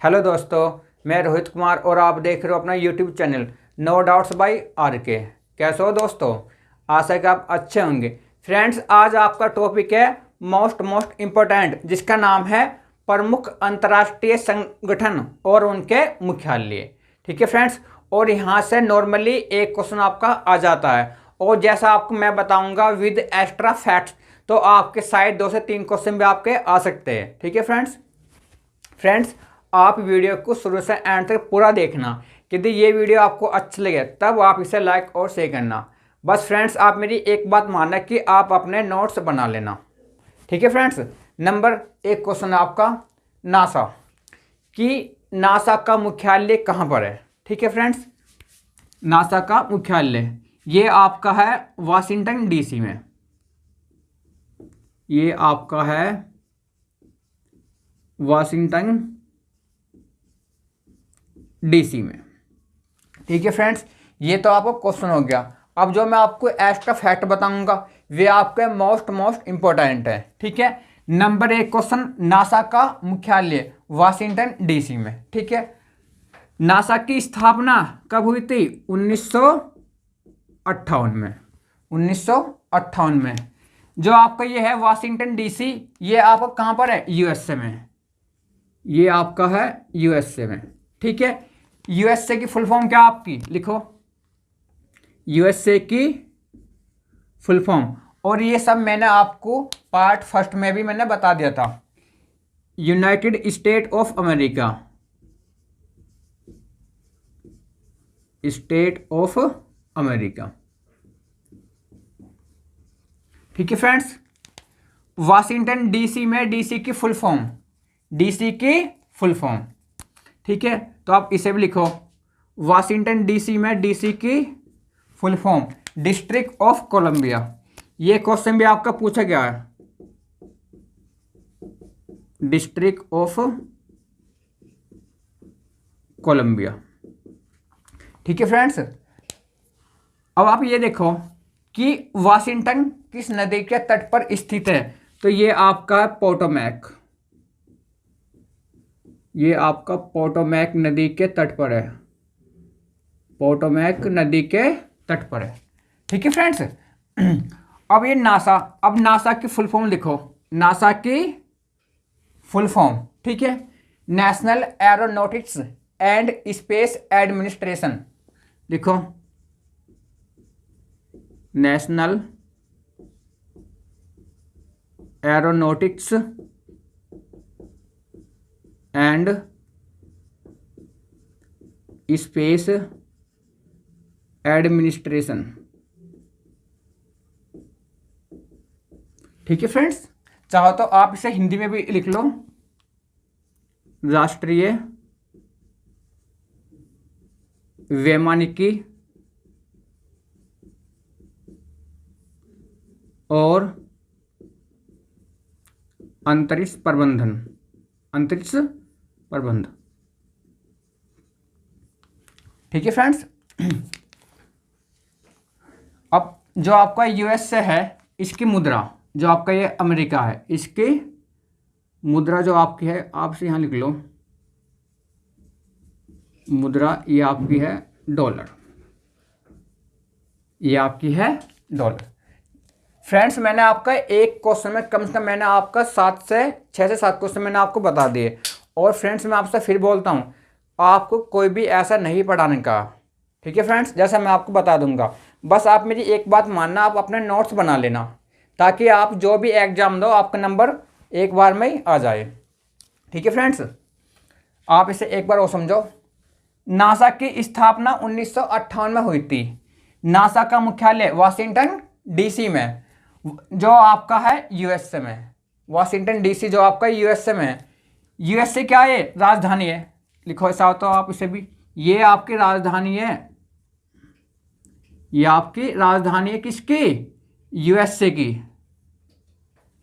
Hello दोस्तों, मैं रोहित कुमार और आप देख रहे हो अपना YouTube channel no doubts by RK. कैसे हो दोस्तों? आशा है कि आप अच्छे होंगे। फ्रेंड्स, आज आपका टॉपिक है मोस्ट इम्पोर्टेंट, जिसका नाम है प्रमुख अंतर्राष्ट्रीय संगठन और उनके मुख्यालय। ठीक है फ्रेंड्स, और यहाँ से नॉर्मली एक क्वेश्चन आपका आ जाता है और जैसा आपको मैं बताऊंगा विद एक्स्ट्रा फैक्ट्स, तो आपके शायद 2 से 3 क्वेश्चन भी आपके आ सकते हैं। ठीक है फ्रेंड्स, आप वीडियो को शुरू से एंड तक पूरा देखना। यदि ये वीडियो आपको अच्छा लगे तब आप इसे लाइक और शेयर करना। बस फ्रेंड्स, आप मेरी एक बात मानना कि आप अपने नोट्स बना लेना। ठीक है फ्रेंड्स, नंबर 1 क्वेश्चन है आपका नासा कि नासा का मुख्यालय कहाँ पर है। ठीक है फ्रेंड्स, नासा का मुख्यालय ये आपका है वाशिंगटन डीसी में। ये आपका है वाशिंगटन डीसी में। ठीक है फ्रेंड्स, ये तो आपको क्वेश्चन हो गया। अब जो मैं आपको एक्स्ट्रा फैक्ट बताऊंगा वे आपके मोस्ट इंपॉर्टेंट है। ठीक है, नंबर 1 क्वेश्चन, नासा का मुख्यालय वाशिंगटन डीसी में। ठीक है, नासा की स्थापना कब हुई थी? 1958 में। 1958 में। जो आपका ये है वाशिंगटन डीसी, ये आपका कहाँ पर है? यूएसए में। ये आपका है यूएसए में। ठीक है, यूएसए की फुल फॉर्म क्या आपकी लिखो? यूएसए की फुल फॉर्म, और ये सब मैंने आपको पार्ट फर्स्ट में भी मैंने बता दिया था। United State of America. State of America. ठीक है फ्रेंड्स, वाशिंगटन डीसी में डीसी की फुल फॉर्म, डीसी की फुल फॉर्म। ठीक है, तो आप इसे भी लिखो। वाशिंगटन डीसी में डीसी की full form District of Columbia. ये क्वेश्चन भी आपका पूछा गया है, डिस्ट्रिक्ट ऑफ कोलंबिया। ठीक है फ्रेंड्स, अब आप ये देखो कि वाशिंगटन किस नदी के तट पर स्थित है। तो ये आपका पोटोमैक, ये आपका पोटोमैक नदी के तट पर है। पोटोमैक नदी के तट पर है। ठीक है फ्रेंड्स, अब ये नासा, अब नासा की फुल फॉर्म लिखो। नासा की फुल फॉर्म, ठीक है, National Aeronautics and Space Administration लिखो। National Aeronautics and Space Administration. ठीक है फ्रेंड्स, चाहो तो आप इसे हिंदी में भी लिख लो। राष्ट्रीय वैमानिकी और अंतरिक्ष प्रबंधन, अंतरिक्ष प्रबंध। ठीक है फ्रेंड्स, अब जो आपका यूएस से है, इसकी मुद्रा, जो आपका ये अमेरिका है, इसकी मुद्रा जो आपकी है, आप से यहाँ लिख लो मुद्रा, ये आपकी है डॉलर। ये आपकी है डॉलर। फ्रेंड्स, मैंने आपका एक क्वेश्चन में कम से कम मैंने आपका 6 से 7 क्वेश्चन मैंने आपको बता दिए। और फ्रेंड्स, मैं आपसे फिर बोलता हूँ, आपको कोई भी ऐसा नहीं पढ़ाने का। ठीक है फ्रेंड्स, जैसा मैं आपको बता दूंगा, बस आप मेरी एक बात मानना, आप अपने नोट्स बना लेना, ताकि आप जो भी एग्जाम दो आपका नंबर एक बार में ही आ जाए। ठीक है फ्रेंड्स, आप इसे एक बार और समझो। नासा की स्थापना 1958 में हुई थी। नासा का मुख्यालय वाशिंगटन डीसी में, जो आपका है यूएसए में। वाशिंगटन डीसी जो आपका यूएसए में है। यूएसए क्या है? राजधानी है। लिखो ऐसा हो तो आप इसे भी, ये आपकी राजधानी है। ये आपकी राजधानी है किसकी? यूएसए की।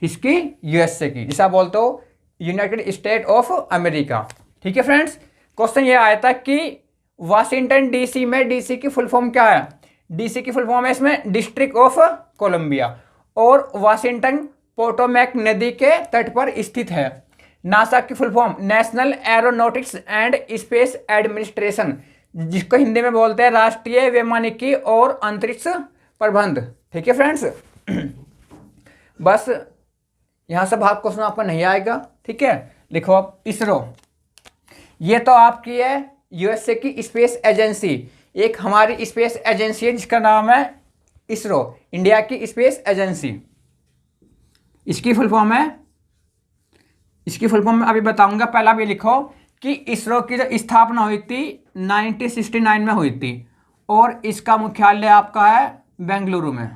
किसकी? यूएसए की। जैसा बोलते हो यूनाइटेड स्टेट ऑफ अमेरिका। ठीक है फ्रेंड्स, क्वेश्चन ये आया था कि वाशिंगटन डीसी में डीसी की फुल फॉर्म क्या है? डीसी की फुल फॉर्म है इसमें डिस्ट्रिक्ट ऑफ कोलंबिया, और वाशिंगटन पोटोमैक नदी के तट पर स्थित है। नासा की full form national Aeronautics and Space administration, जिसको हिंदी में बोलते हैं राष्ट्रीय वैमानिकी और अंतरिक्ष प्रबंध। ठीक है फ्रेंड्स, बस यहाँ से भाग क्वेश्चन आपका नहीं आएगा। ठीक है, लिखो आप इसरो। ये तो आपकी है यूएसए की स्पेस एजेंसी, एक हमारी स्पेस एजेंसी है जिसका नाम है इसरो, इंडिया की स्पेस एजेंसी। इसकी फुल फॉर्म है, इसकी फुल फॉर्म मैं अभी बताऊंगा, पहला भी लिखो कि इसरो की जो स्थापना हुई थी 1969 में हुई थी और इसका मुख्यालय आपका है बेंगलुरु में।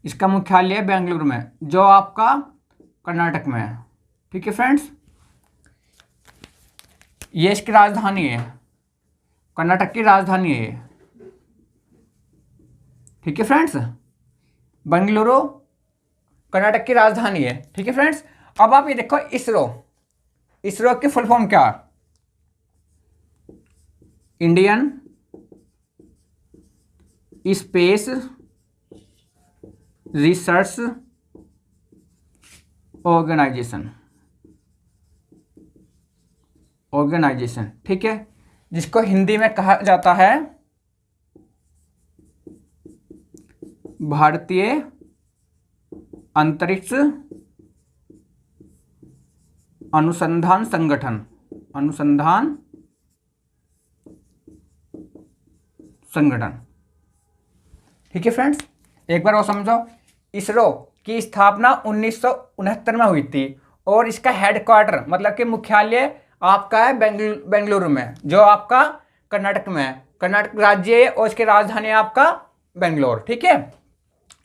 इसका मुख्यालय बेंगलुरु में, जो आपका कर्नाटक में है। ठीक है फ्रेंड्स, ये इसकी राजधानी है, कर्नाटक की राजधानी है ये। ठीक है फ्रेंड्स, बेंगलुरु कर्नाटक की राजधानी है। ठीक है फ्रेंड्स, अब आप ये देखो इसरो, इसरो की फुल फॉर्म क्या है? Indian Space Research Organisation, organisation. ठीक है, जिसको हिंदी में कहा जाता है भारतीय अंतरिक्ष अनुसंधान संगठन, अनुसंधान संगठन। ठीक है फ्रेंड्स, एक बार वो समझो, इसरो की स्थापना 1969 में हुई थी और इसका हेडक्वार्टर मतलब कि मुख्यालय आपका है बेंगलुरु में, जो आपका कर्नाटक में है, कर्नाटक राज्य है और इसकी राजधानी आपका बेंगलोर। ठीक है,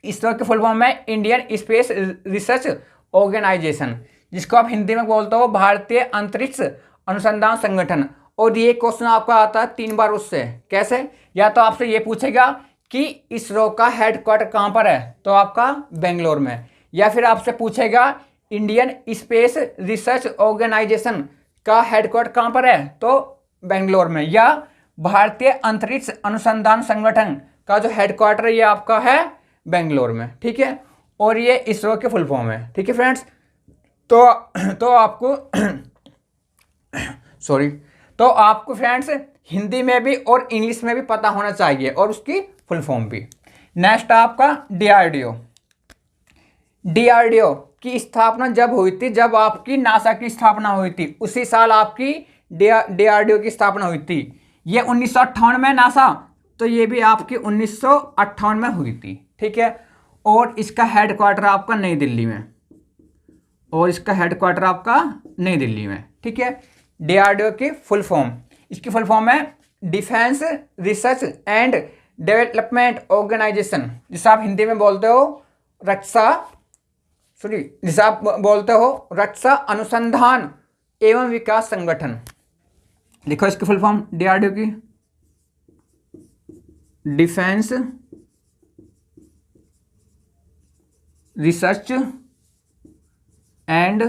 इसरो की फुल फॉर्म है इंडियन स्पेस रिसर्च ऑर्गेनाइजेशन, जिसको आप हिंदी में बोलते हो भारतीय अंतरिक्ष अनुसंधान संगठन। और ये क्वेश्चन आपका आता है 3 बार उससे। कैसे? या तो आपसे ये पूछेगा कि इसरो का हेडक्वार्टर कहाँ पर है, तो आपका बेंगलोर में, या फिर आपसे पूछेगा इंडियन स्पेस रिसर्च ऑर्गेनाइजेशन का हेडक्वार्टर कहाँ पर है, तो बेंगलोर में, या भारतीय अंतरिक्ष अनुसंधान संगठन का जो हेडक्वार्टर है ये आपका है बेंगलोर में। ठीक है, और ये इसरो के फुल फॉर्म है। ठीक है फ्रेंड्स, तो आपको सॉरी, तो आपको फ्रेंड्स हिंदी में भी और इंग्लिश में भी पता होना चाहिए और उसकी फुल फॉर्म भी। नेक्स्ट आपका डीआरडीओ। डीआरडीओ की स्थापना जब हुई थी, जब आपकी नासा की स्थापना हुई थी, उसी साल आपकी डीआरडीओ की स्थापना हुई थी। ये 1958 में नासा, तो ये भी आपकी 1958 में हुई थी। ठीक है, और इसका हेडक्वार्टर आपका नई दिल्ली में, और इसका हेडक्वार्टर आपका नई दिल्ली में। ठीक है, डीआरडीओ की फुल फॉर्म, इसकी फुल फॉर्म है defence research and development organisation, जिसे आप हिंदी में बोलते हो रक्षा, जिसे आप बोलते हो रक्षा अनुसंधान एवं विकास संगठन। लिखो इसकी फुल फॉर्म डीआरडीओ की, defence research and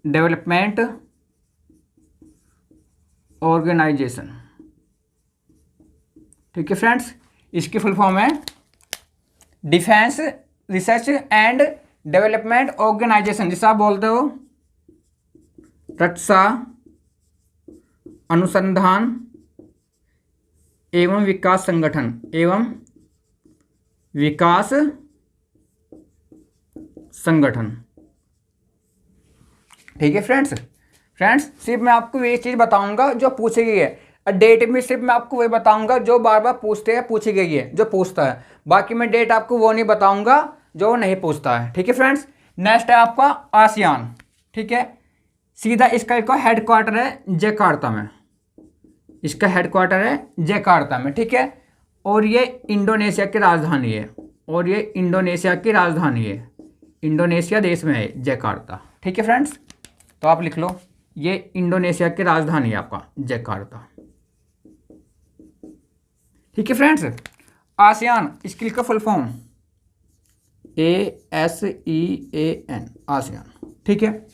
development organisation. ठीक है फ्रेंड्स, इसकी फुल फॉर्म है defence research and development organisation, जिसे आप बोलते हो रक्षा अनुसंधान एवं विकास संगठन, एवं विकास संगठन। ठीक है फ्रेंड्स, सिर्फ मैं आपको ये चीज़ बताऊंगा जो पूछी गई है, डेट भी सिर्फ मैं आपको वही बताऊंगा जो बार बार पूछी गई है, जो पूछता है। बाकी मैं डेट आपको वो नहीं बताऊंगा जो नहीं पूछता है। ठीक है फ्रेंड्स, नेक्स्ट है आपका आसियान। ठीक है, सीधा इसका हेडक्वार्टर है जकार्ता में, इसका हेडक्वार्टर है जकार्ता में। ठीक है, और ये इंडोनेशिया की राजधानी है, और ये इंडोनेशिया की राजधानी है, इंडोनेशिया देश में है जकार्ता। ठीक है फ्रेंड्स, तो आप लिख लो ये इंडोनेशिया की राजधानी है आपका जकार्ता। ठीक है फ्रेंड्स, आसियान, इसकी लिखो फुल फॉर्म ASEAN, आसियान। ठीक है,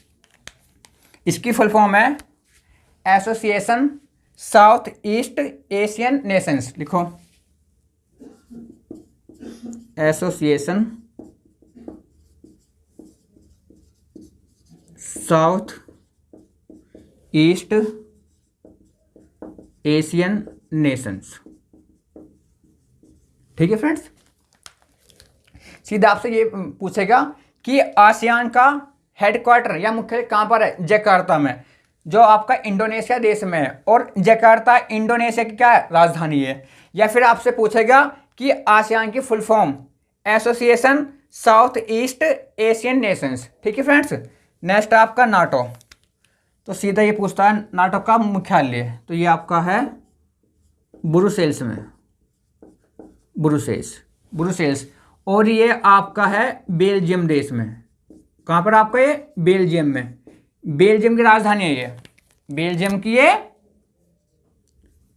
इसकी फुल फॉर्म है Association South East Asian Nations. लिखो Association South East Asian Nations. ठीक है फ्रेंड्स, सीधा आपसे ये पूछेगा कि आसियान का हेडक्वार्टर या मुख्यालय कहाँ पर है? जकार्ता में, जो आपका इंडोनेशिया देश में है। और जकार्ता इंडोनेशिया की क्या है? राजधानी है। या फिर आपसे पूछेगा कि आसियान की full form, association South East Asian Nations. ठीक है फ्रेंड्स, नेक्स्ट आपका नाटो। तो सीधा ये पूछता है नाटो का मुख्यालय, तो ये आपका है ब्रुसेल्स में, ब्रुसेल्स। और ये आपका है बेल्जियम देश में। कहाँ पर आपका? ये बेल्जियम में, बेल्जियम की राजधानी है ये, बेल्जियम की ये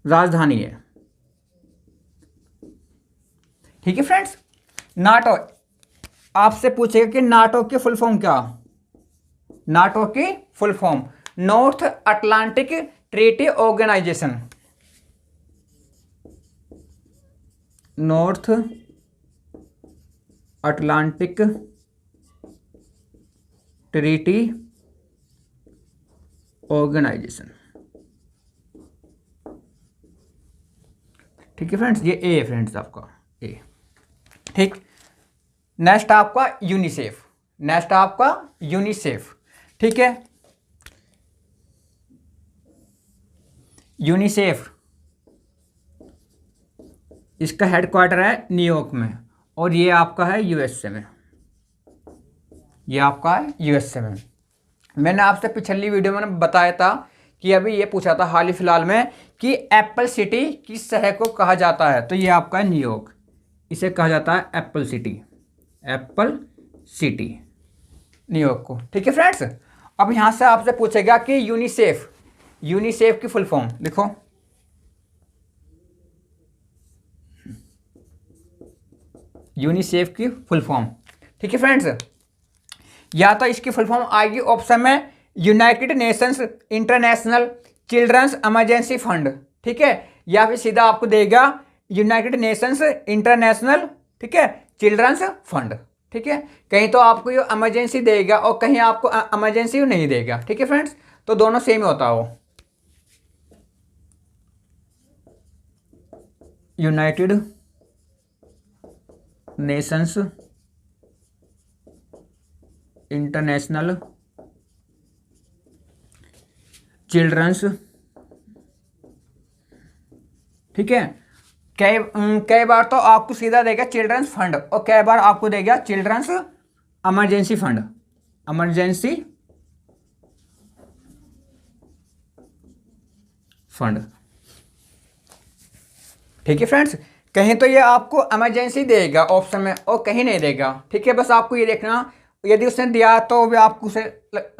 राजधानी है। ठीक है फ्रेंड्स, नाटो आपसे पूछेगा कि नाटो की फुल फॉर्म क्या? नाटो की full form North Atlantic Treaty Organisation, North Atlantic Treaty Organisation. ठीक है फ्रेंड्स, ये ए है फ्रेंड्स आपका ए। ठीक, नेक्स्ट आपका यूनिसेफ, नेक्स्ट आपका यूनिसेफ। ठीक है, यूनिसेफ इसका हेडक्वार्टर है न्यूयॉर्क में, और ये आपका है यूएसए में, ये आपका है यूएसए में। मैंने आपसे पिछली वीडियो में बताया था कि अभी ये पूछा था हाल ही फिलहाल में कि एप्पल सिटी किस शहर को कहा जाता है? तो ये आपका है न्यूयॉर्क, इसे कहा जाता है Apple city, Apple city New York को। ठीक है फ्रेंड्स, अब यहां से आपसे पूछेगा कि यूनिसेफ, यूनिसेफ की फुल फॉर्म लिखो। यूनिसेफ की फुल फॉर्म, ठीक है फ्रेंड्स, या तो इसकी फुल फॉर्म आएगी ऑप्शन में United Nations international children's emergency fund. ठीक है, या फिर सीधा आपको देगा यूनाइटेड नेशंस इंटरनेशनल, ठीक है, चिल्ड्रंस फंड। ठीक है, कहीं तो आपको ये इमरजेंसी देगा और कहीं आपको इमरजेंसी नहीं देगा। ठीक है फ्रेंड्स, तो दोनों सेम होता हो। यूनाइटेड नेशंस इंटरनेशनल चिल्ड्रंस, ठीक है, कई बार तो आपको सीधा देगा चिल्ड्रंस फंड और कई बार आपको देगा children's emergency fund, emergency fund. ठीक है फ्रेंड्स, कहीं तो ये आपको इमरजेंसी देगा ऑप्शन में और कहीं नहीं देगा। ठीक है, बस आपको ये देखना, यदि उसने दिया तो भी आप उसे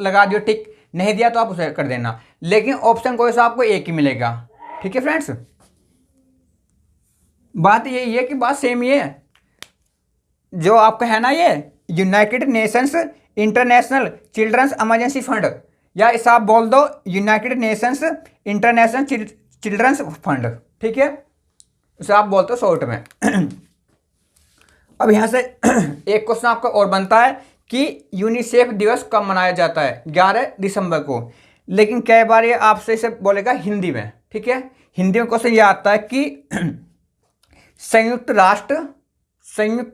लगा दियो टिक, नहीं दिया तो आप उसे कर देना, लेकिन ऑप्शन कोई सा आपको एक ही मिलेगा। ठीक है फ्रेंड्स, बात यही है कि बात सेम ही है, जो आपका है ना ये united Nations international children's emergency fund, या इसे आप बोल दो united Nations international children's fund. ठीक है, उसे आप बोलते हो शॉर्ट में। अब यहां से एक क्वेश्चन आपका और बनता है कि यूनिसेफ दिवस कब मनाया जाता है? 11 दिसंबर को, लेकिन कई बार ये आपसे इसे बोलेगा हिंदी में। ठीक है, हिंदी में क्वेश्चन ये आता है कि संयुक्त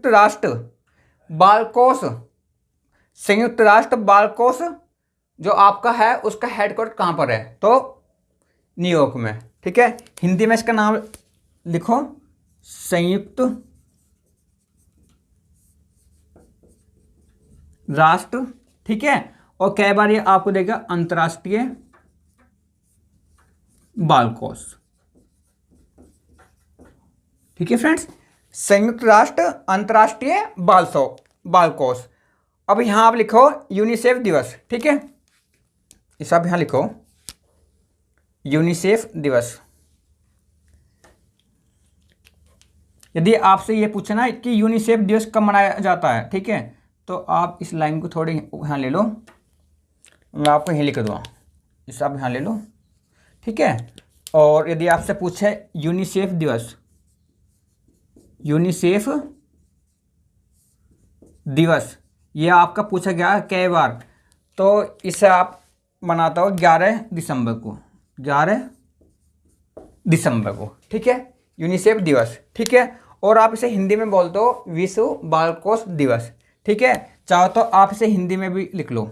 राष्ट्र बाल कोष जो आपका है उसका हेडक्वार्टर कहाँ पर है? तो न्यूयॉर्क में। ठीक है, हिंदी में इसका नाम लिखो संयुक्त राष्ट्र। ठीक है, और कई बार ये आपको देगा अंतर्राष्ट्रीय बाल कोष। ठीक है फ्रेंड्स, संयुक्त राष्ट्र अंतर्राष्ट्रीय बाल कोष। अब यहां आप लिखो यूनिसेफ दिवस। ठीक है, इस आप यहां लिखो यूनिसेफ दिवस। यदि आपसे ये पूछना है कि यूनिसेफ दिवस कब मनाया जाता है, ठीक है, तो आप इस लाइन को थोड़ी यहाँ ले लो, मैं आपको यहीं लिख दूँगा, इस आप यहाँ ले लो। ठीक है, और यदि आपसे पूछे यूनिसेफ दिवस ये आपका पूछा गया कई बार, तो इसे आप मनाता हो 11 दिसंबर को, 11 दिसंबर को, ठीक है, यूनिसेफ दिवस, ठीक है। और आप इसे हिंदी में बोलते हो विश्व बालकोष दिवस, ठीक है। चाहो तो आप इसे हिंदी में भी लिख लो,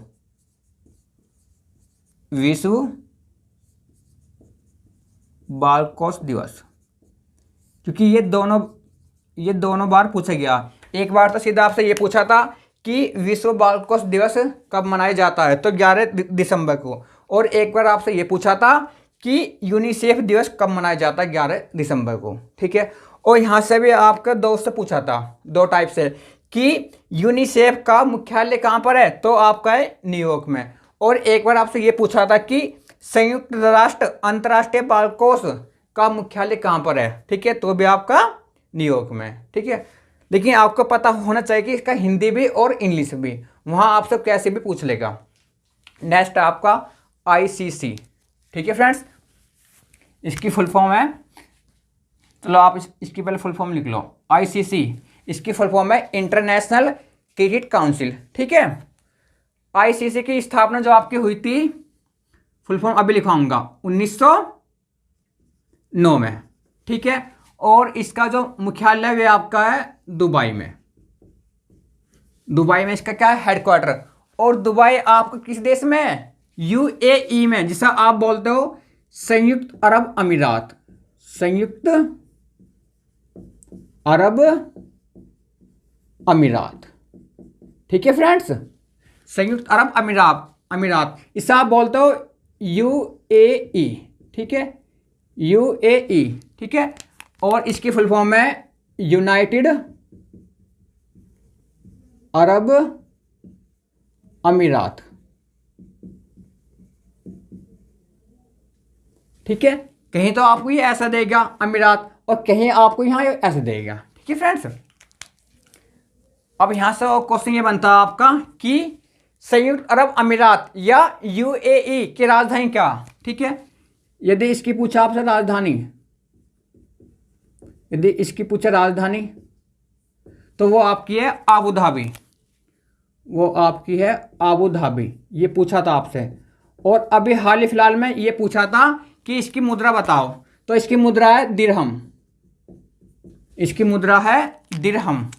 विश्व बालकोष दिवस, क्योंकि ये दोनों बार पूछा गया। एक बार तो सीधा आपसे ये पूछा था कि विश्व बालकोष दिवस कब मनाया जाता है, तो 11 दिसंबर को। और एक बार आपसे ये पूछा था कि यूनिसेफ दिवस कब मनाया जाता है, 11 दिसंबर को, ठीक है। और यहाँ से भी आपका दोस्त से पूछा था दो टाइप से कि यूनिसेफ का मुख्यालय कहाँ पर है, तो आपका है न्यूयॉर्क में। और एक बार आपसे ये पूछा था कि संयुक्त राष्ट्र अंतर्राष्ट्रीय बालकोष का मुख्यालय कहाँ पर है, ठीक है, तो भी आपका न्यूयॉर्क में, ठीक है। लेकिन आपको पता होना चाहिए कि इसका हिंदी भी और इंग्लिश भी, वहाँ आपसे कैसे भी पूछ लेगा। नेक्स्ट आपका आईसीसी, ठीक है फ्रेंड्स, इसकी फुल फॉर्म है, चलो आप इसकी पहले फुल फॉर्म लिख लो। आईसीसी इसकी फुल फॉर्म है इंटरनेशनल क्रिकेट काउंसिल, ठीक है। आईसीसी की स्थापना जो आपकी हुई थी, फुल फॉर्म अभी लिखाऊंगा, 1909 में, ठीक है। और इसका जो मुख्यालय वे आपका है दुबई में, दुबई में इसका क्या है, हेडक्वार्टर। और दुबई आपका किस देश में है, यूएई में, जिसे आप बोलते हो संयुक्त अरब अमीरात, संयुक्त अरब अमीरात, ठीक है फ्रेंड्स, संयुक्त अरब अमीरात इसे आप बोलते हो यूएई, ठीक है, यूएई, ठीक है। और इसकी फुल फॉर्म है यूनाइटेड अरब अमीरात, ठीक है। कहीं तो आपको ये ऐसा देगा अमीरात, और कहीं आपको यहाँ ऐसे देगा, ठीक है फ्रेंड्स। अब यहाँ से क्वेश्चन ये बनता है आपका कि संयुक्त अरब अमीरात या यूएई की राजधानी क्या, ठीक है। यदि इसकी पूछा आपसे राजधानी, यदि इसकी पूछा राजधानी, तो वो आपकी है आबू धाबी, वो आपकी है आबू धाबी, ये पूछा था आपसे। और अभी हाल ही फिलहाल में ये पूछा था कि इसकी मुद्रा बताओ, तो इसकी मुद्रा है दिरहम, इसकी मुद्रा है दिरहम,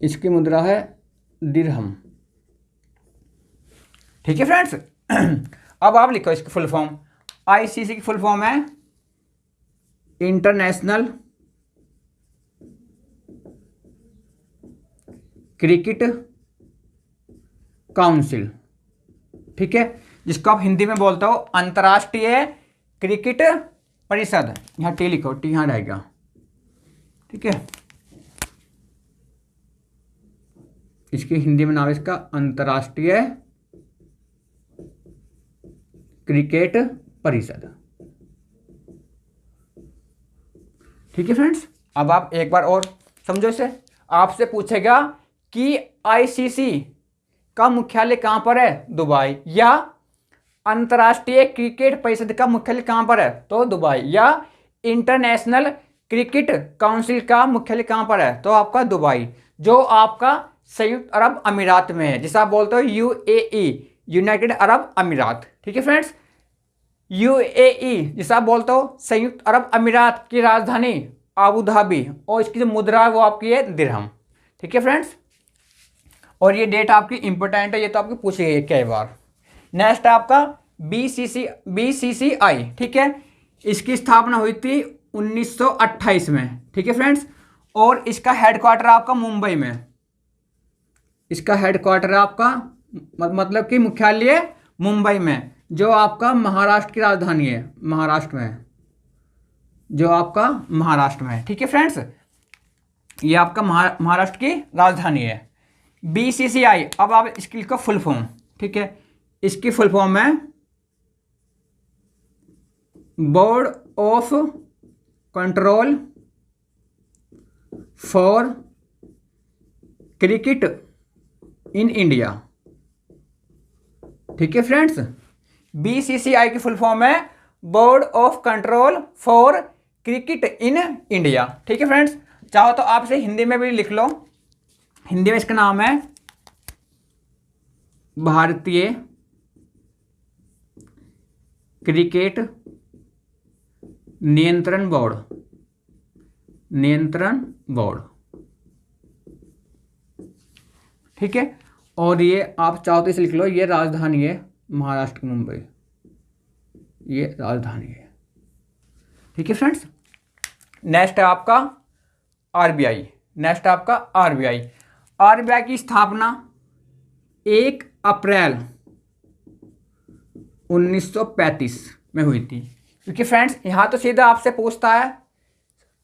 इसकी मुद्रा है दिरहम, ठीक है फ्रेंड्स। अब आप लिखो इसकी फुल फॉर्म। आईसीसी की फुल फॉर्म है इंटरनेशनल क्रिकेट काउंसिल, ठीक है, जिसको आप हिंदी में बोलते हो अंतर्राष्ट्रीय क्रिकेट परिषद। यहाँ टी लिखो, टी यहाँ रहेगा, ठीक है। इसकी हिंदी में नाम है इसका अंतर्राष्ट्रीय क्रिकेट परिषद, ठीक है फ्रेंड्स। अब आप एक बार और समझो इसे, आपसे पूछेगा कि आईसीसी का मुख्यालय कहां पर है, दुबई, या अंतर्राष्ट्रीय क्रिकेट परिषद का मुख्यालय कहां पर है, तो दुबई, या इंटरनेशनल क्रिकेट काउंसिल का मुख्यालय कहां पर है, तो आपका दुबई, जो आपका संयुक्त अरब अमीरात में है, जिसे आप बोलते हो यूएई, यूनाइटेड अरब अमीरात, ठीक है फ्रेंड्स। यूएई जिसे आप बोलते हो संयुक्त अरब अमीरात की राजधानी आबू धाबी, और इसकी जो मुद्रा है वो आपकी है दिरहम, ठीक है फ्रेंड्स। और ये डेट आपकी इंपॉर्टेंट है, ये तो आपकी पूछी गई है कई बार। नेक्स्ट आपका बीसीसीआई, ठीक है, इसकी स्थापना हुई थी 1928 में, ठीक है फ्रेंड्स। और इसका हेडक्वार्टर आपका मुंबई में, इसका हेडक्वार्टर आपका मतलब कि मुख्यालय मुंबई में, जो आपका महाराष्ट्र की राजधानी है, महाराष्ट्र में, जो आपका महाराष्ट्र में है, ठीक है फ्रेंड्स। ये आपका महाराष्ट्र की राजधानी है बीसीसीआई। अब आप इसकी लिखो फुल फॉर्म, ठीक है, इसकी फुल फॉर्म है board of control for cricket in India, ठीक है फ्रेंड्स। बीसीसीआई की फुल फॉर्म है board of control for cricket in India, ठीक है फ्रेंड्स। चाहो तो आप इसे हिंदी में भी लिख लो, हिंदी में इसका नाम है भारतीय क्रिकेट नियंत्रण बोर्ड, नियंत्रण बोर्ड, ठीक है। और ये आप चाहो तो इसे लिख लो, ये राजधानी है महाराष्ट्र की मुंबई, ये राजधानी है, ठीक है फ्रेंड्स। नेक्स्ट है आपका आरबीआई। नेक्स्ट है आपका आरबीआई। आरबीआई की स्थापना 1 अप्रैल 1935 में हुई थी। क्योंकि फ्रेंड्स यहाँ तो सीधा आपसे पूछता है,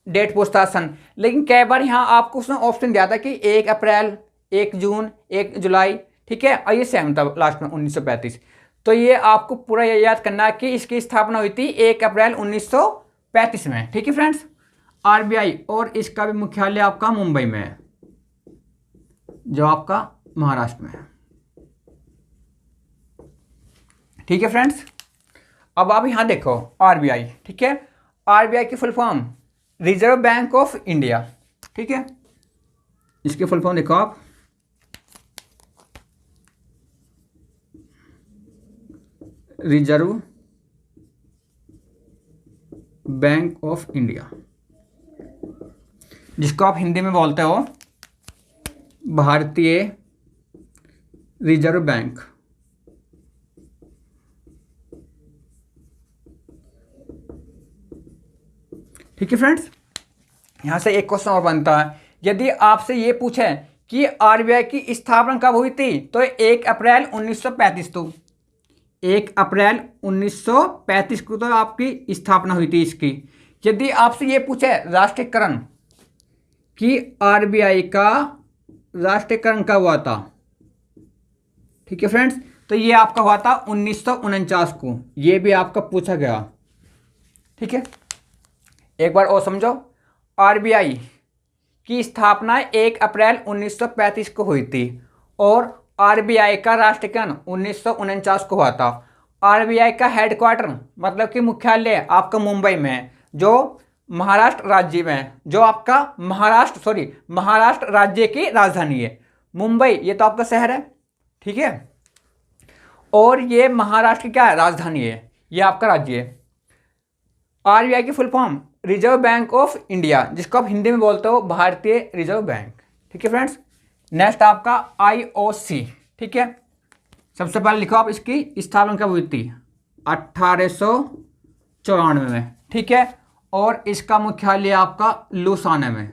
डेट पूछता है, सन, लेकिन कई बार यहाँ आपको उसने ऑप्शन दिया था कि 1 अप्रैल, 1 जून, 1 जुलाई, ठीक है, और ये सेम था लास्ट में 1935। तो ये आपको पूरा ये याद करना है कि इसकी स्थापना हुई थी 1 अप्रैल 1935 में, ठीक है फ्रेंड्स, आरबीआई। और इसका भी मुख्यालय आपका मुंबई में है, जो आपका महाराष्ट्र में है, ठीक है फ्रेंड्स। अब आप यहां देखो आरबीआई, ठीक है। आरबीआई की full form reserve bank of India, ठीक है। इसकी फुल फॉर्म देखो आप, रिजर्व बैंक ऑफ इंडिया, जिसको आप हिंदी में बोलते हो भारतीय रिजर्व बैंक, ठीक है फ्रेंड्स। यहां से एक क्वेश्चन और बनता है, यदि आपसे ये पूछे कि आरबीआई की स्थापना कब हुई थी, तो 1 अप्रैल 1935, तो 1 अप्रैल 1935 को तो आपकी स्थापना हुई थी इसकी। यदि आपसे ये पूछे राष्ट्रीयकरण कि आरबीआई का राष्ट्रीयकरण कब हुआ था, ठीक है फ्रेंड्स, तो ये आपका हुआ था 1949 को, ये भी आपका पूछा गया, ठीक है। एक बार और समझो, आरबीआई की स्थापना 1 अप्रैल 1935 को हुई थी और आरबीआई का राष्ट्रीयकरण 1949 को हुआ था। आरबीआई का हेडक्वार्टर मतलब कि मुख्यालय आपका मुंबई में है, जो महाराष्ट्र राज्य में है, जो आपका महाराष्ट्र राज्य की राजधानी है। मुंबई ये तो आपका शहर है, ठीक है, और ये महाराष्ट्र की क्या है, राजधानी है, ये आपका राज्य है। आरबीआई की full form reserve bank of India, जिसको आप हिंदी में बोलते हो भारतीय रिजर्व बैंक, ठीक है फ्रेंड्स। नेक्स्ट आपका आईओसी, ठीक है। सबसे पहले लिखो आप, इसकी स्थापना कब हुई थी, 1894 में, ठीक है। और इसका मुख्यालय आपका लुसाने में,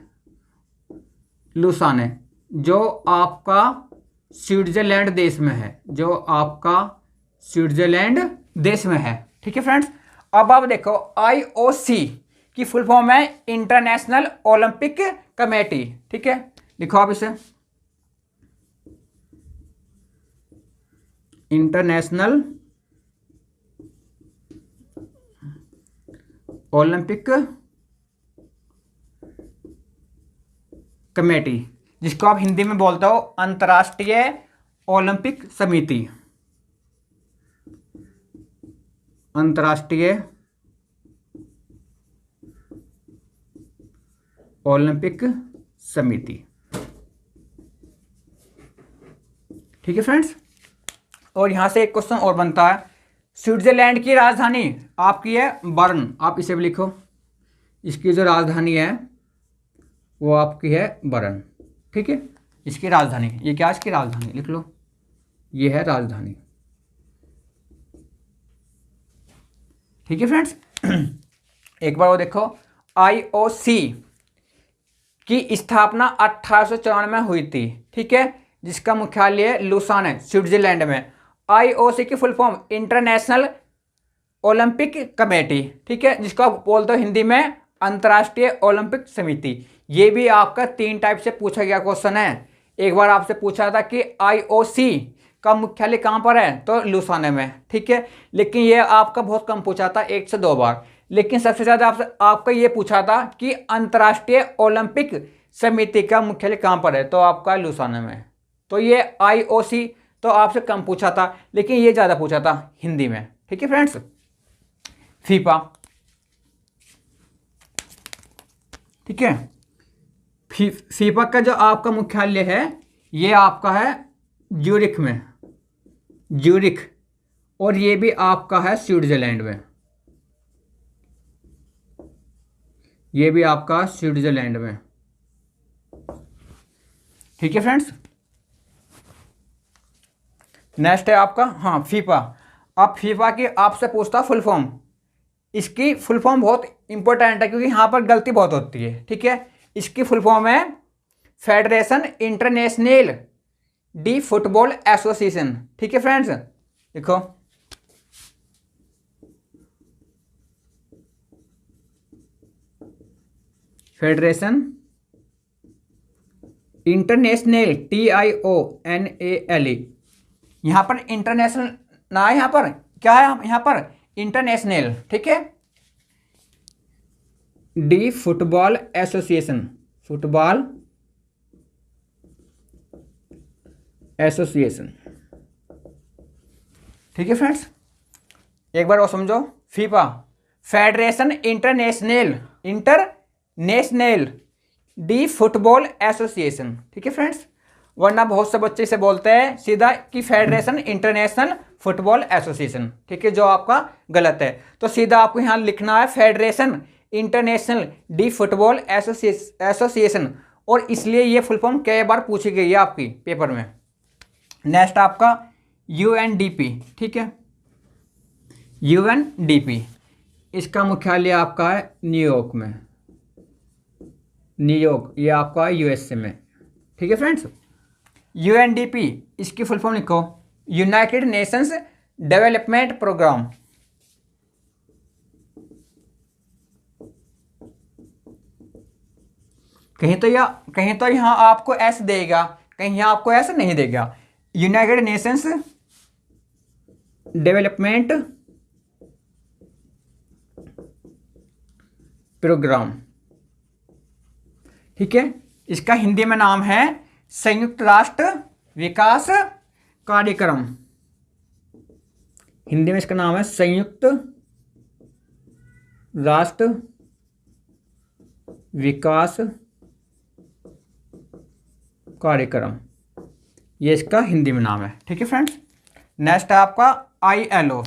लुसाने, जो आपका स्विट्जरलैंड देश में है, जो आपका स्विट्जरलैंड देश में है, ठीक है फ्रेंड्स। अब आप देखो आईओसी की फुल फॉर्म है इंटरनेशनल ओलंपिक कमेटी, ठीक है। लिखो आप इसे, इंटरनेशनल ओलंपिक कमेटी, जिसको आप हिंदी में बोलते हो अंतर्राष्ट्रीय ओलंपिक समिति, अंतर्राष्ट्रीय ओलंपिक समिति, ठीक है फ्रेंड्स। और यहां से एक क्वेश्चन और बनता है, स्विट्जरलैंड की राजधानी आपकी है बर्न, आप इसे भी लिखो, इसकी जो राजधानी है वो आपकी है बर्न, ठीक है। इसकी राजधानी, ये क्या, इसकी राजधानी लिख लो, ये है राजधानी, ठीक है फ्रेंड्स। एक बार वो देखो, आईओसी की स्थापना 1894 में हुई थी, ठीक है, जिसका मुख्यालय लुसान है, स्विट्जरलैंड में। आईओसी की full form international Olympic committee, ठीक है, जिसको आप बोलते हो हिंदी में अंतर्राष्ट्रीय ओलंपिक समिति। ये भी आपका 3 टाइप से पूछा गया क्वेश्चन है। एक बार आपसे पूछा था कि आईओसी का मुख्यालय कहाँ पर है, तो लुसाने में, ठीक है, लेकिन ये आपका बहुत कम पूछा था, 1 से 2 बार। लेकिन सबसे ज़्यादा आपका ये पूछा था कि अंतर्राष्ट्रीय ओलंपिक समिति का मुख्यालय कहाँ पर है, तो आपका लुसाने में। तो ये आईओसी तो आपसे कम पूछा था, लेकिन ये ज़्यादा पूछा था हिंदी में, ठीक है फ्रेंड्स। फीफा, ठीक है, फीफा का जो आपका मुख्यालय है ये आपका है ज्यूरिख में, ज्यूरिख, और ये भी आपका है स्विट्जरलैंड में, ये भी आपका स्विट्जरलैंड में। ठीक है फ्रेंड्स। नेक्स्ट है आपका हाँ फीफा। अब फीफा की आपसे पूछता फुल फॉर्म। इसकी फुल फॉर्म बहुत इंपॉर्टेंट है क्योंकि यहाँ पर गलती बहुत होती है। ठीक है, इसकी फुल फॉर्म है federation international D football association. ठीक है फ्रेंड्स, देखो फेडरेशन इंटरनेशनल TIONALE, यहाँ पर इंटरनेशनल ना है, यहाँ पर क्या है, यहाँ पर इंटरनेशनल। ठीक है, D football association, football association. ठीक है फ्रेंड्स, एक बार और समझो। FIFA federation international D football association. ठीक है फ्रेंड्स, वरना बहुत से बच्चे इसे बोलते हैं सीधा कि फेडरेशन इंटरनेशनल फुटबॉल एसोसिएशन। ठीक है, जो आपका गलत है। तो सीधा आपको यहाँ लिखना है federation international D football association, और इसलिए ये फुल फॉर्म कई बार पूछी गई है आपकी पेपर में। नेक्स्ट आपका UNDP। ठीक है, UNDP, इसका मुख्यालय आपका है न्यूयॉर्क में, न्यूयॉर्क, ये आपका USA में। ठीक है फ्रेंड्स, UNDP इसकी फुल फॉर्म लिखो, यूनाइटेड नेशंस डेवलपमेंट प्रोग्राम। कहीं तो यहाँ आपको S देगा, कहीं यहाँ आपको S नहीं देगा। United nations development programme. ठीक है, इसका हिंदी में नाम है संयुक्त राष्ट्र विकास कार्यक्रम। हिंदी में इसका नाम है संयुक्त राष्ट्र विकास कार्यक्रम, ये इसका हिंदी में नाम है। ठीक है फ्रेंड्स, नेक्स्ट है आपका ILO।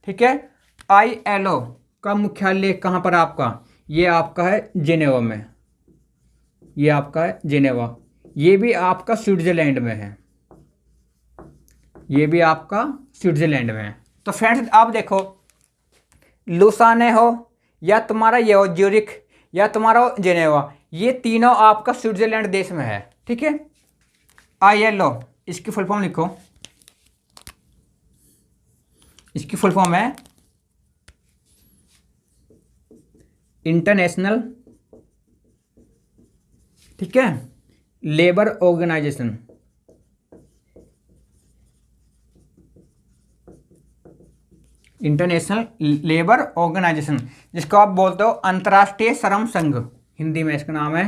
ठीक है, ILO का मुख्यालय कहाँ पर आपका, ये आपका है जिनेवा में, ये आपका है जिनेवा, ये भी आपका स्विट्जरलैंड में है, ये भी आपका स्विट्जरलैंड में है। तो फ्रेंड्स आप देखो, लुसाने हो या तुम्हारा ये हो ज्यूरिख या तुम्हारा जिनेवा, ये तीनों आपका स्विट्जरलैंड देश में है। ठीक है, ILO इसकी फुल फॉर्म लिखो, इसकी फुल फॉर्म है इंटरनेशनल, ठीक है, labour organisation. International labour organisation, जिसको आप बोलते हो अंतर्राष्ट्रीय श्रम संघ, हिंदी में इसका नाम है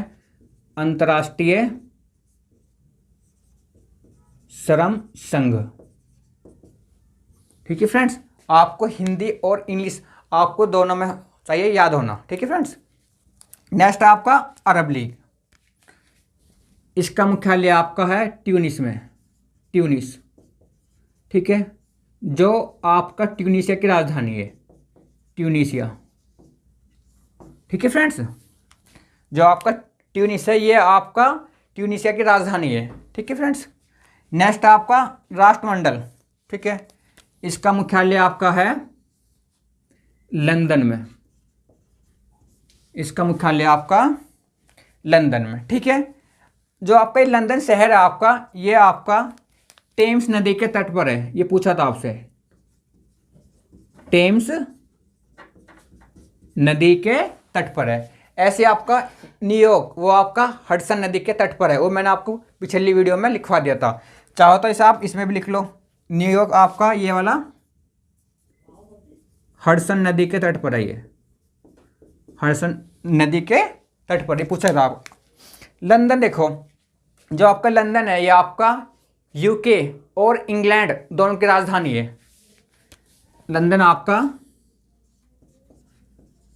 अंतर्राष्ट्रीय श्रम संघ। ठीक है फ्रेंड्स, आपको हिंदी और इंग्लिश आपको दोनों में चाहिए याद होना। ठीक है फ्रेंड्स, नेक्स्ट आपका अरब लीग, इसका मुख्यालय आपका है ट्यूनिस में, ट्यूनिस। ठीक है, जो आपका ट्यूनीशिया की राजधानी है, ट्यूनीशिया। ठीक है फ्रेंड्स, जो आपका ट्यूनिस है ये आपका ट्यूनीशिया की राजधानी है। ठीक है फ्रेंड्स, नेक्स्ट आपका राष्ट्रमंडल। ठीक है, इसका मुख्यालय आपका है लंदन में, इसका मुख्यालय आपका लंदन में। ठीक है, जो आपका ये लंदन शहर है आपका, ये आपका टेम्स नदी के तट पर है, ये पूछा था आपसे, टेम्स नदी के तट पर है। ऐसे आपका न्यूयॉर्क वो आपका हडसन नदी के तट पर है, वो मैंने आपको पिछली वीडियो में लिखवा दिया था, चाहो तो इसे आप इसमें भी लिख लो। न्यूयॉर्क आपका ये वाला हडसन नदी के तट पर है, ये हडसन नदी के तट पर, ये पूछा था आप। लंदन देखो, जो आपका लंदन है ये आपका UK और इंग्लैंड दोनों की राजधानी है। लंदन आपका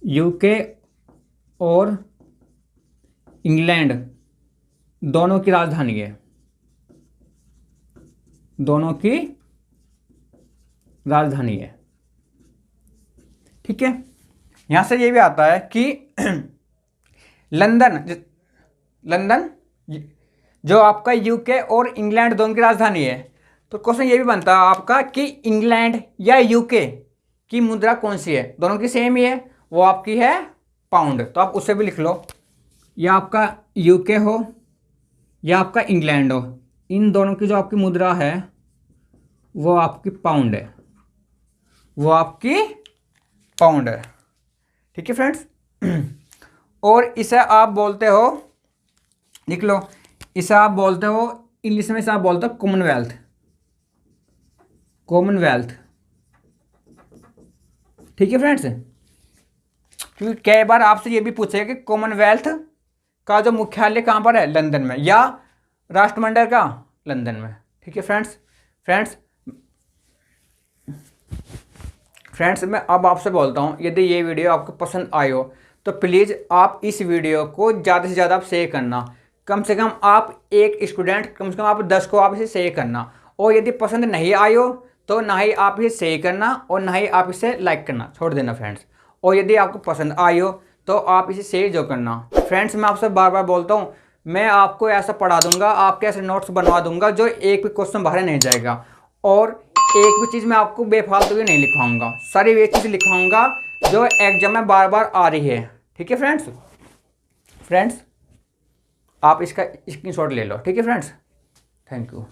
UK और इंग्लैंड दोनों की राजधानी है, दोनों की राजधानी है। ठीक है, यहां से ये भी आता है कि लंदन जो आपका यूके और इंग्लैंड दोनों की राजधानी है। तो क्वेश्चन ये भी बनता है आपका कि इंग्लैंड या यूके की मुद्रा कौन सी है? दोनों की सेम ही है, वो आपकी है पाउंड। तो आप उससे भी लिख लो, या आपका यूके हो या आपका इंग्लैंड हो, इन दोनों की जो आपकी मुद्रा है वो आपकी पाउंड है, वो आपकी पाउंड है। ठीक है फ्रेंड्स, और इसे आप बोलते हो, लिख लो, इसे आप बोलते हो इंग्लिश में, इसे आप बोलते हो कॉमनवेल्थ। कॉमनवेल्थ, ठीक है फ्रेंड्स, क्योंकि कई बार आपसे ये भी पूछेगा कि कॉमनवेल्थ का जो मुख्यालय कहाँ पर है? लंदन में, या राष्ट्रमंडल का लंदन में। ठीक है फ्रेंड्स, मैं अब आपसे बोलता हूँ, यदि ये वीडियो आपको पसंद आई हो तो प्लीज़ आप इस वीडियो को ज़्यादा से ज़्यादा आप शेयर करना। कम से कम आप एक स्टूडेंट, कम से कम आप 10 को आप इसे शेयर करना। और यदि पसंद नहीं आई हो तो ना ही आप इसे शेयर करना और ना ही आप इसे लाइक करना, छोड़ देना फ्रेंड्स। और यदि आपको पसंद आई हो तो आप इसे शेयर जो करना। फ्रेंड्स, मैं आपसे बार बार बोलता हूँ, मैं आपको ऐसा पढ़ा दूंगा, आपके ऐसे नोट्स बनवा दूंगा जो एक भी क्वेश्चन बाहर नहीं जाएगा, और एक भी चीज़ मैं आपको बेफालतू की नहीं लिखवाऊंगा, सारी वे चीज़ लिखवाऊंगा जो एग्जाम में बार बार आ रही है। ठीक है फ्रेंड्स, आप इसका स्क्रीनशॉट ले लो। ठीक है फ्रेंड्स, थैंक यू।